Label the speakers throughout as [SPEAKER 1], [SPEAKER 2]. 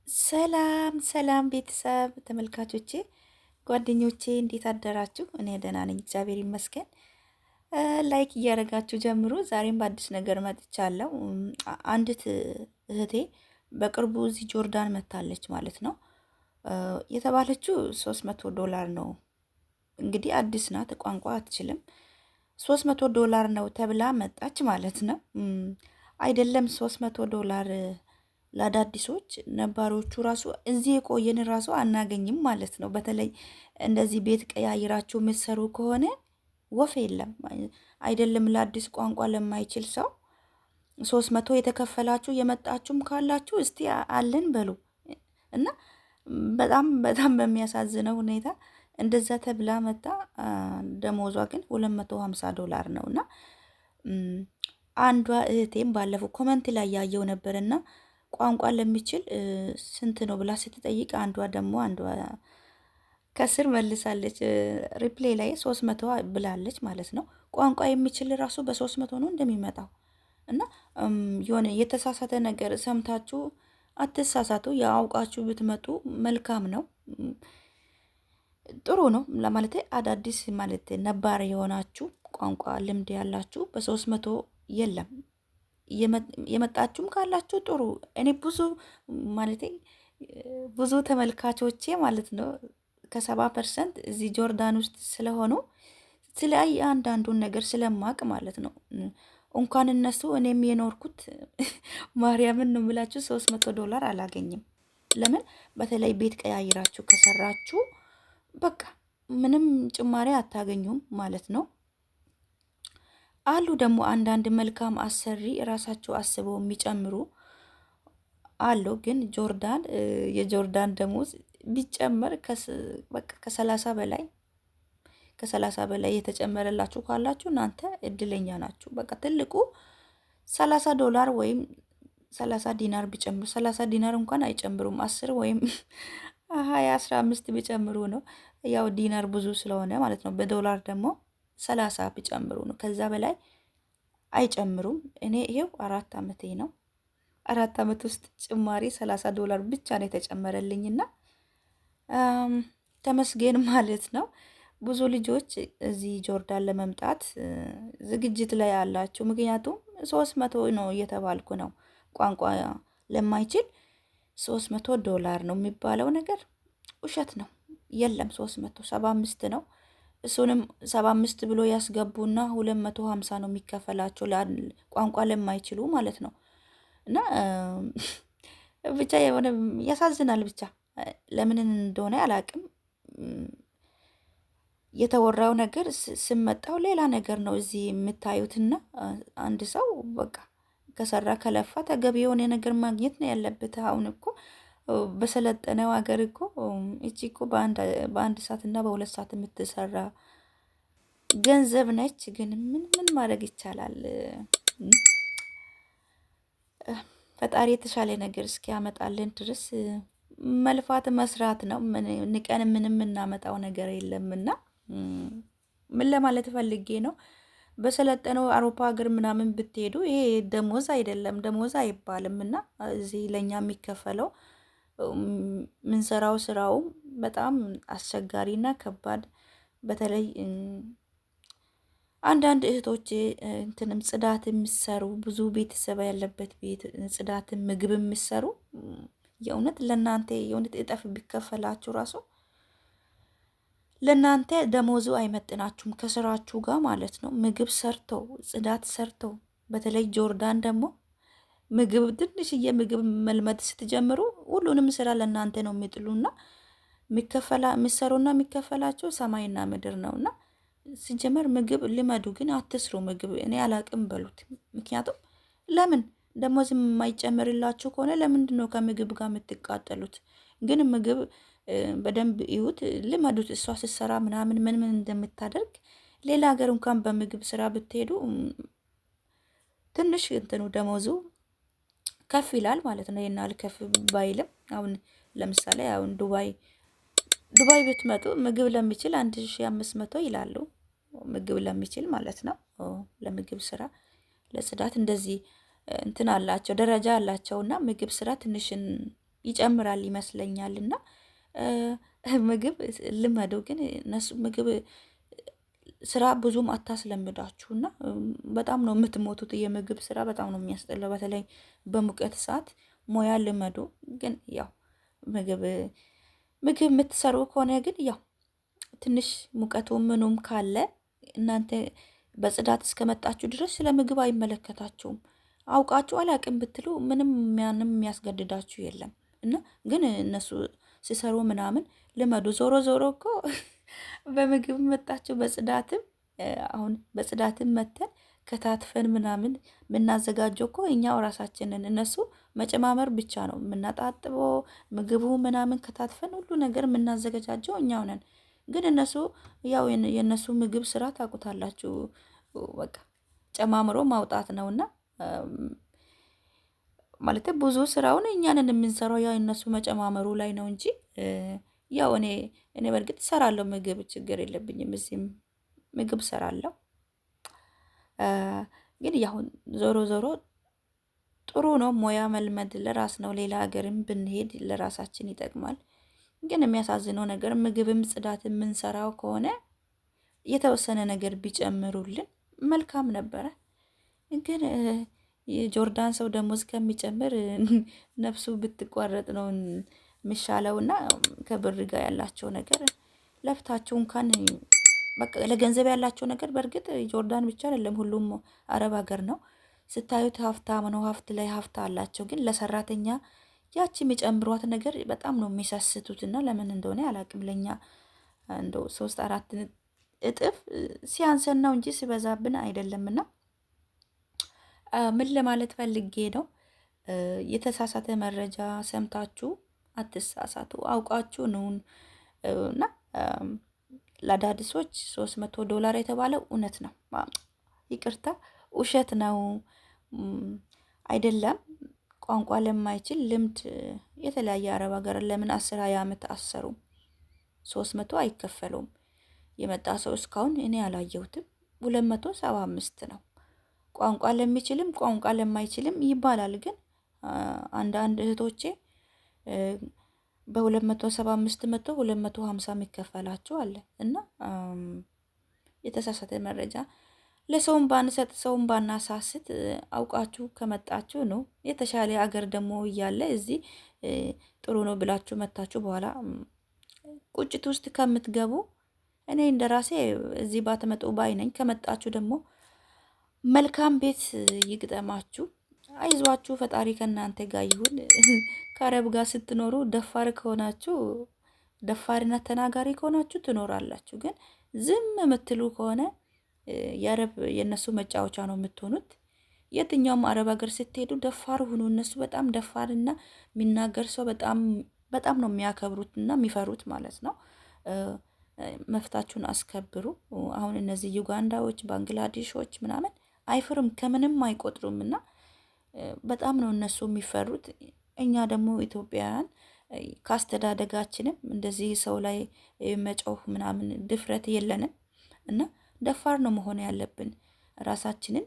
[SPEAKER 1] ሰላም ሰላም ቤተሰብ ተመልካቾቼ ጓደኞቼ እንዴት አደራችሁ? እኔ ደህና ነኝ፣ እግዚአብሔር ይመስገን። ላይክ እያደረጋችሁ ጀምሩ። ዛሬም በአዲስ ነገር መጥቻለሁ። አንዲት እህቴ በቅርቡ እዚህ ጆርዳን መታለች ማለት ነው። የተባለችው $300 ነው። እንግዲህ አዲስ ናት፣ ቋንቋ አትችልም። $300 ነው ተብላ መጣች ማለት ነው። አይደለም $300 ለአዳዲሶች ነባሮቹ ራሱ እዚህ የቆየን ራሱ አናገኝም ማለት ነው። በተለይ እንደዚህ ቤት ቀያይራችሁ የምትሰሩ ከሆነ ወፍ የለም። አይደለም ለአዲስ ቋንቋ ለማይችል ሰው 300 የተከፈላችሁ የመጣችሁም ካላችሁ እስቲ አለን በሉ እና በጣም በጣም በሚያሳዝነው ሁኔታ እንደዛ ተብላ መጣ። ደሞዟ ግን $250 ነው እና አንዷ እህቴም ባለፈው ኮመንት ላይ ያየው ነበርና ቋንቋ ለሚችል ስንት ነው ብላ ስትጠይቅ አንዷ ከስር መልሳለች። ሪፕሌይ ላይ 300 ብላለች ማለት ነው። ቋንቋ የሚችል ራሱ በ300 ነው እንደሚመጣው እና የሆነ የተሳሳተ ነገር ሰምታችሁ አትሳሳቱ። ያውቃችሁ ብትመጡ መልካም ነው፣ ጥሩ ነው ለማለት አዳዲስ ማለት ነባር የሆናችሁ ቋንቋ ልምድ ያላችሁ በ300 የለም። የመጣችሁም ካላችሁ ጥሩ። እኔ ማለት ብዙ ተመልካቾቼ ማለት ነው ከ70% እዚህ ጆርዳን ውስጥ ስለሆኑ ስለ አንዳንዱን ነገር ስለማቅ ማለት ነው። እንኳን እነሱ እኔም የኖርኩት ማርያምን ነው የምላችሁ $300 አላገኝም። ለምን በተለይ ቤት ቀያይራችሁ ከሰራችሁ በቃ ምንም ጭማሪ አታገኙም ማለት ነው። አሉ ደግሞ አንዳንድ መልካም አሰሪ ራሳቸው አስበው የሚጨምሩ አሉ። ግን የጆርዳን ደሞዝ ቢጨመር በቃ ከ30 በላይ የተጨመረላችሁ ካላችሁ እናንተ እድለኛ ናችሁ። በቃ ትልቁ $30 ወይም 30 ዲናር ቢጨምሩ፣ 30 ዲናር እንኳን አይጨምሩም፣ 10 ወይም 20 15 ቢጨምሩ ነው። ያው ዲናር ብዙ ስለሆነ ማለት ነው። በዶላር ደግሞ 30 ቢጨምሩ ነው። ከዛ በላይ አይጨምሩም። እኔ ይሄው 4 ዓመቴ ነው። 4 ዓመት ውስጥ ጭማሪ $30 ብቻ ነው የተጨመረልኝና ተመስገን ማለት ነው። ብዙ ልጆች እዚህ ጆርዳን ለመምጣት ዝግጅት ላይ ያላችሁ፣ ምክንያቱም 300 ነው እየተባልኩ ነው። ቋንቋ ለማይችል $300 ነው የሚባለው ነገር ውሸት ነው። የለም 375 ነው። እሱንም 75 ብሎ ያስገቡና 250 ነው የሚከፈላቸው ቋንቋ ለማይችሉ ማለት ነው። እና ብቻ የሆነ ያሳዝናል። ብቻ ለምን እንደሆነ አላቅም። የተወራው ነገር ስመጣው ሌላ ነገር ነው እዚህ የምታዩትና አንድ ሰው በቃ ከሰራ ከለፋ ተገቢ የሆነ ነገር ማግኘት ነው ያለበት። አሁን እኮ በሰለጠነው ሀገር እኮ እቺ እኮ በአንድ ሰዓት እና በሁለት ሰዓት የምትሰራ ገንዘብ ነች። ግን ምን ማድረግ ይቻላል? ፈጣሪ የተሻለ ነገር እስኪያመጣልን ድረስ መልፋት መስራት ነው። ንቀን ምንም የምናመጣው ነገር የለምና ምን ለማለት ፈልጌ ነው፣ በሰለጠነው አውሮፓ ሀገር ምናምን ብትሄዱ ይሄ ደሞዝ አይደለም፣ ደሞዝ አይባልም። እና እዚህ ለኛ የሚከፈለው ምንሰራው ስራው በጣም አስቸጋሪና ከባድ። በተለይ አንዳንድ እህቶቼ እንትንም ጽዳት የሚሰሩ ብዙ ቤተሰብ ያለበት ቤት ጽዳትን ምግብ የሚሰሩ የእውነት ለእናንተ የእውነት እጠፍ ቢከፈላችሁ ራሱ ለእናንተ ደሞዙ አይመጥናችሁም ከስራችሁ ጋር ማለት ነው። ምግብ ሰርተው ጽዳት ሰርተው በተለይ ጆርዳን ደግሞ ምግብ ትንሽዬ ምግብ መልመድ ስትጀምሩ ሁሉንም ስራ ለእናንተ ነው የሚጥሉና የሚሰሩና የሚከፈላቸው ሰማይና ምድር ነውና ሲጀመር ምግብ ልመዱ፣ ግን አትስሩ ምግብ እኔ አላቅም በሉት። ምክንያቱም ለምን ደሞዝ የማይጨምርላችሁ ከሆነ ለምንድን ነው ከምግብ ጋር የምትቃጠሉት? ግን ምግብ በደንብ ይዩት፣ ልመዱት። እሷ ስትሰራ ምናምን ምን እንደምታደርግ ሌላ ሀገር እንኳን በምግብ ስራ ብትሄዱ ትንሽ እንትኑ ደሞዙ ከፍ ይላል ማለት ነው። ይሄን ከፍ ባይልም አሁን ለምሳሌ አሁን ዱባይ ብትመጡ ምግብ ለሚችል 1500 ይላሉ። ምግብ ለሚችል ማለት ነው። ለምግብ ስራ ለጽዳት እንደዚህ እንትን አላቸው ደረጃ አላቸውና ምግብ ስራ ትንሽን ይጨምራል ይመስለኛል። እና ምግብ ልመደው፣ ግን እነሱ ምግብ ስራ ብዙም አታስለምዳችሁና በጣም ነው የምትሞቱት። የምግብ ስራ በጣም ነው የሚያስጠላው። በተለይ በሙቀት ሰዓት ሙያ ልመዱ። ግን ያው ምግብ ምግብ የምትሰሩ ከሆነ ግን ያው ትንሽ ሙቀቱ ምኑም ካለ እናንተ በጽዳት እስከመጣችሁ ድረስ ስለ ምግብ አይመለከታችሁም። አውቃችሁ አላቅም ብትሉ ምንም የሚያስገድዳችሁ የለም። እና ግን እነሱ ሲሰሩ ምናምን ልመዱ። ዞሮ ዞሮ እኮ በምግብ መጣችሁ በጽዳትም አሁን በጽዳትም መተን ከታትፈን ምናምን የምናዘጋጀው እኮ እኛው ራሳችንን። እነሱ መጨማመር ብቻ ነው የምናጣጥበው። ምግቡ ምናምን ከታትፈን ሁሉ ነገር የምናዘገጃጀው እኛው ነን። ግን እነሱ ያው የእነሱ ምግብ ስራ ታውቁታላችሁ፣ በቃ ጨማምሮ ማውጣት ነውና ማለት ብዙ ስራውን እኛንን የምንሰራው ያው እነሱ መጨማመሩ ላይ ነው እንጂ ያው እኔ በርግጥ እሰራለሁ ምግብ፣ ችግር የለብኝም። እዚህም ምግብ እሰራለሁ። ግን ያው ዞሮ ዞሮ ጥሩ ነው። ሙያ መልመድ ለራስ ነው። ሌላ ሀገርም ብንሄድ ለራሳችን ይጠቅማል። ግን የሚያሳዝነው ነገር ምግብም ጽዳት የምንሰራው ከሆነ የተወሰነ ነገር ቢጨምሩልን መልካም ነበረ። ግን የጆርዳን ሰው ደሞዝ ከሚጨምር ነፍሱ ብትቋረጥ ነው የሚሻለውና ከብር ጋር ያላቸው ነገር ለፍታችሁ እንኳን በቃ ለገንዘብ ያላቸው ነገር በእርግጥ ጆርዳን ብቻ አይደለም፣ ሁሉም አረብ ሀገር ነው። ስታዩት ሀብታም ነው፣ ሀብት ላይ ሀብት አላቸው። ግን ለሰራተኛ ያቺ የሚጨምሯት ነገር በጣም ነው የሚሳስቱትና ለምን እንደሆነ አላቅም። ለኛ እንደው 3-4 እጥፍ ሲያንሰን ነው እንጂ ሲበዛብን አይደለምና ምን ለማለት ፈልጌ ነው፣ የተሳሳተ መረጃ ሰምታችሁ አትሳሳቱ። አውቃችሁ ነውን እና ለአዳዲሶች $300 የተባለው እውነት ነው። ይቅርታ ውሸት ነው አይደለም። ቋንቋ ለማይችል ልምድ የተለያየ አረብ ሀገር ለምን 10-20 ዓመት አሰሩ? 300 አይከፈለውም። የመጣ ሰው እስካሁን እኔ አላየሁትም። 275 ነው። ቋንቋ ለሚችልም ቋንቋ ለማይችልም ይባላል። ግን አንዳንድ እህቶቼ በ275 መቶ 250 የሚከፈላቸው አለ። እና የተሳሳተ መረጃ ለሰውም ባንሰጥ ሰውም ባናሳስት አውቃችሁ ከመጣችሁ ነው የተሻለ አገር ደግሞ እያለ እዚህ ጥሩ ነው ብላችሁ መታችሁ በኋላ ቁጭት ውስጥ ከምትገቡ እኔ እንደራሴ እዚህ ባትመጡ ባይ ነኝ። ከመጣችሁ ደግሞ መልካም ቤት ይግጠማችሁ። አይዟችሁ፣ ፈጣሪ ከእናንተ ጋር ይሁን። ከአረብ ጋር ስትኖሩ ደፋር ከሆናችሁ ደፋርና ተናጋሪ ከሆናችሁ ትኖራላችሁ። ግን ዝም የምትሉ ከሆነ የአረብ የእነሱ መጫወቻ ነው የምትሆኑት። የትኛውም አረብ ሀገር ስትሄዱ ደፋር ሁኑ። እነሱ በጣም ደፋርና የሚናገር ሰው በጣም ነው የሚያከብሩትና የሚፈሩት ማለት ነው። መፍታችሁን አስከብሩ። አሁን እነዚህ ዩጋንዳዎች፣ ባንግላዴሾች ምናምን አይፈሩም፣ ከምንም አይቆጥሩም እና በጣም ነው እነሱ የሚፈሩት። እኛ ደግሞ ኢትዮጵያውያን ካስተዳደጋችንም እንደዚህ ሰው ላይ መጮህ ምናምን ድፍረት የለንም እና ደፋር ነው መሆን ያለብን። ራሳችንን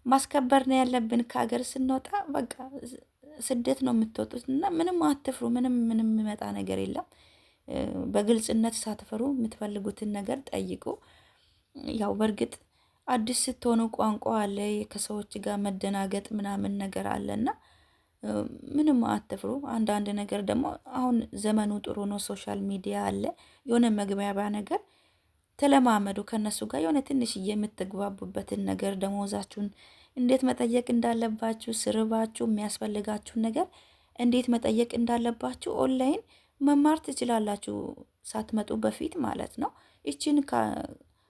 [SPEAKER 1] ማስከበር ነው ያለብን። ከሀገር ስንወጣ በቃ ስደት ነው የምትወጡት እና ምንም አትፍሩ። ምንም የሚመጣ ነገር የለም። በግልጽነት ሳትፈሩ የምትፈልጉትን ነገር ጠይቁ። ያው በእርግጥ አዲስ ስትሆኑ ቋንቋ አለ፣ ከሰዎች ጋር መደናገጥ ምናምን ነገር አለና ምንም አትፍሩ። አንዳንድ ነገር ደግሞ አሁን ዘመኑ ጥሩ ነው፣ ሶሻል ሚዲያ አለ። የሆነ መግባቢያ ነገር ተለማመዱ ከነሱ ጋር የሆነ ትንሽ የምትግባቡበትን ነገር፣ ደሞዛችሁን እንዴት መጠየቅ እንዳለባችሁ፣ ስርባችሁ የሚያስፈልጋችሁን ነገር እንዴት መጠየቅ እንዳለባችሁ ኦንላይን መማር ትችላላችሁ፣ ሳትመጡ በፊት ማለት ነው። ይቺን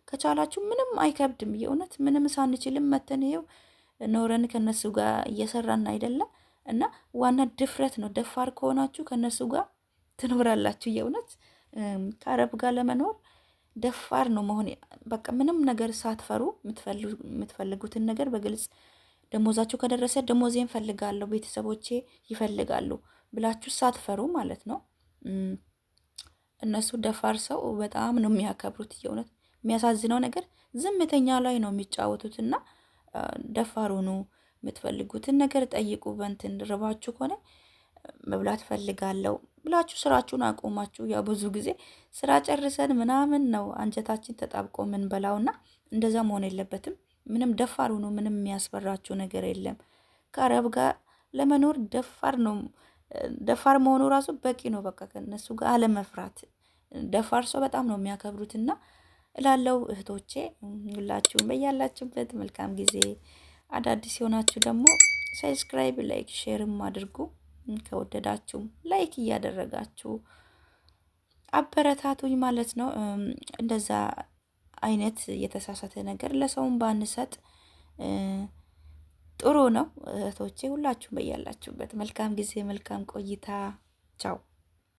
[SPEAKER 1] ከቻላችሁ ምንም አይከብድም። የእውነት ምንም ሳንችልም መተን ይኸው ኖረን ከነሱ ጋር እየሰራን አይደለም። እና ዋና ድፍረት ነው። ደፋር ከሆናችሁ ከነሱ ጋር ትኖራላችሁ። የእውነት ከአረብ ጋር ለመኖር ደፋር ነው መሆን። በቃ ምንም ነገር ሳትፈሩ የምትፈልጉትን ነገር በግልጽ ደሞዛችሁ ከደረሰ ደሞዜን ፈልጋለሁ፣ ቤተሰቦቼ ይፈልጋሉ ብላችሁ ሳትፈሩ ማለት ነው። እነሱ ደፋር ሰው በጣም ነው የሚያከብሩት። የእውነት የሚያሳዝነው ነገር ዝምተኛ ላይ ነው የሚጫወቱትና ደፋር ሁኑ። የምትፈልጉትን ነገር ጠይቁ። በእንትን ርባችሁ ከሆነ መብላት ፈልጋለሁ ብላችሁ ስራችሁን አቆማችሁ። ያው ብዙ ጊዜ ስራ ጨርሰን ምናምን ነው አንጀታችን ተጣብቆ ምን በላውና እንደዛ መሆን የለበትም። ምንም ደፋር ሁኑ። ምንም የሚያስፈራችሁ ነገር የለም። ከአረብ ጋር ለመኖር ደፋር ነው። ደፋር መሆኑ ራሱ በቂ ነው። በቃ ከነሱ ጋር አለመፍራት። ደፋር ሰው በጣም ነው የሚያከብሩትና እላለው እህቶቼ፣ ሁላችሁም በያላችሁበት መልካም ጊዜ። አዳዲስ የሆናችሁ ደግሞ ሰብስክራይብ፣ ላይክ፣ ሼርም አድርጉ። ከወደዳችሁም ላይክ እያደረጋችሁ አበረታቱኝ ማለት ነው። እንደዛ አይነት የተሳሳተ ነገር ለሰውም ባንሰጥ ጥሩ ነው። እህቶቼ ሁላችሁም በያላችሁበት መልካም ጊዜ፣ መልካም ቆይታ። ቻው